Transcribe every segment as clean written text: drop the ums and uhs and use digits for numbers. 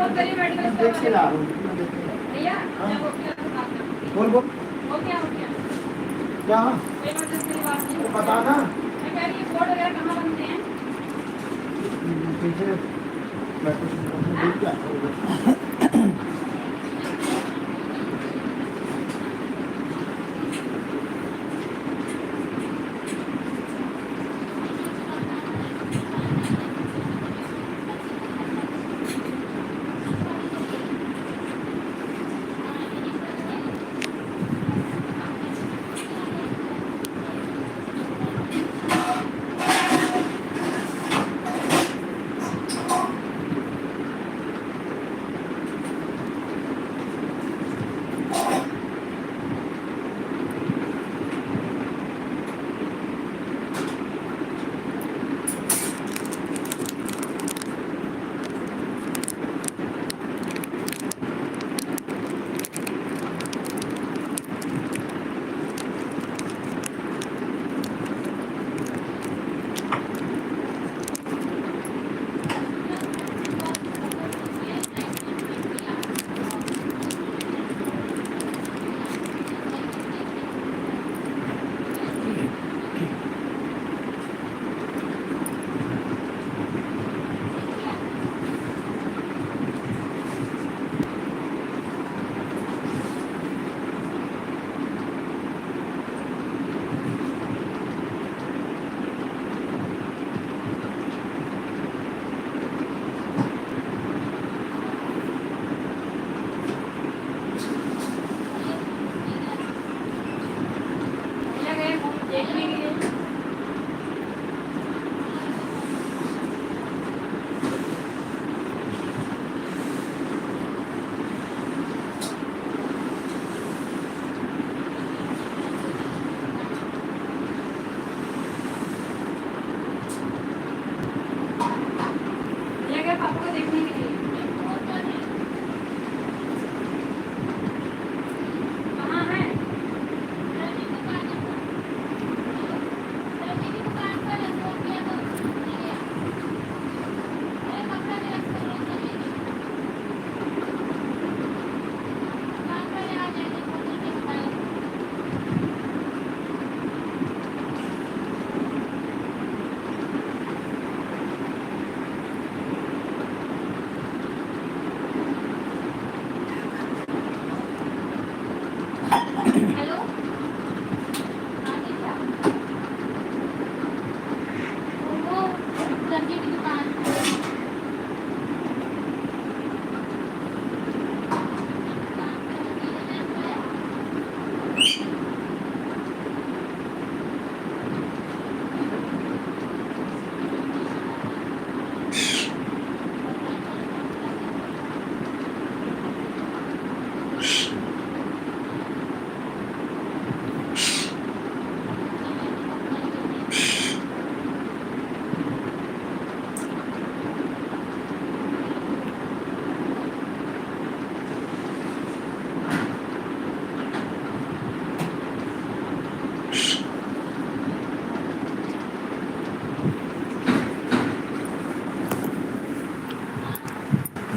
मैं देख के ला रहा हूँ, मैं देख के ला रहा हूँ। हाँ। बोल बोल क्या तो बताना पीछे मैं कुछ देख के आता हूँ।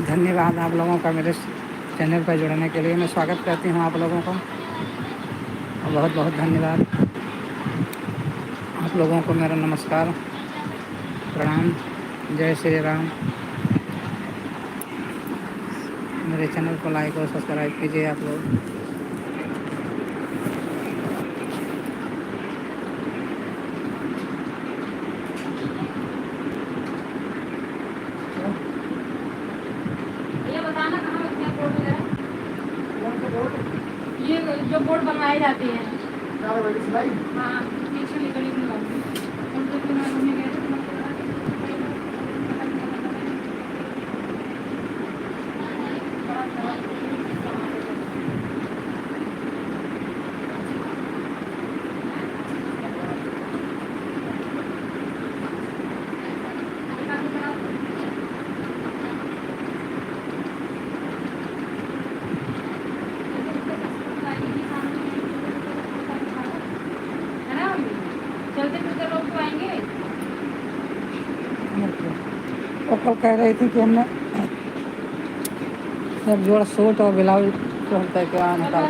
धन्यवाद आप लोगों का मेरे चैनल पर जुड़ने के लिए। मैं स्वागत करती हूँ आप लोगों को, और बहुत बहुत धन्यवाद आप लोगों को। मेरा नमस्कार, प्रणाम, जय श्री राम। मेरे चैनल को लाइक और सब्सक्राइब कीजिए आप लोग। ये जो बोर्ड बनवाए जाते हैं, हाँ, पीछे निकली चलते फिरते लोग तो आएंगे। वो कल कह रही थी कि हमने एक जोड़ सूट और ब्लाउज होता है क्या निकाल।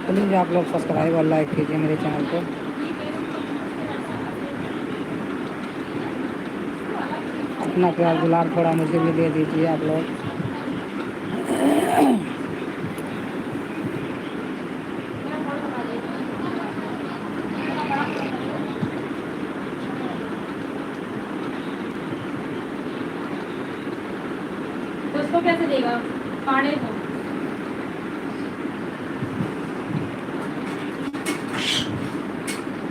प्लीज़ आप लोग सब्सक्राइब और लाइक कीजिए मेरे चैनल को। अपना प्यार दुलार थोड़ा मुझे भी दे दीजिए आप लोग। तो उसको कैसे देगा पाने को?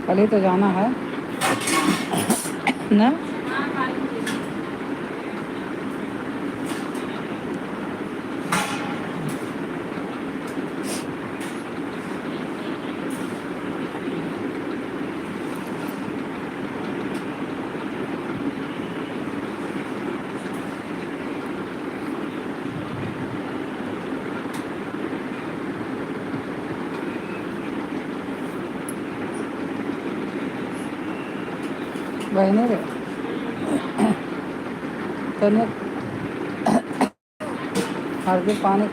कल ही तो जाना है ना। बहने रे तने हर पानी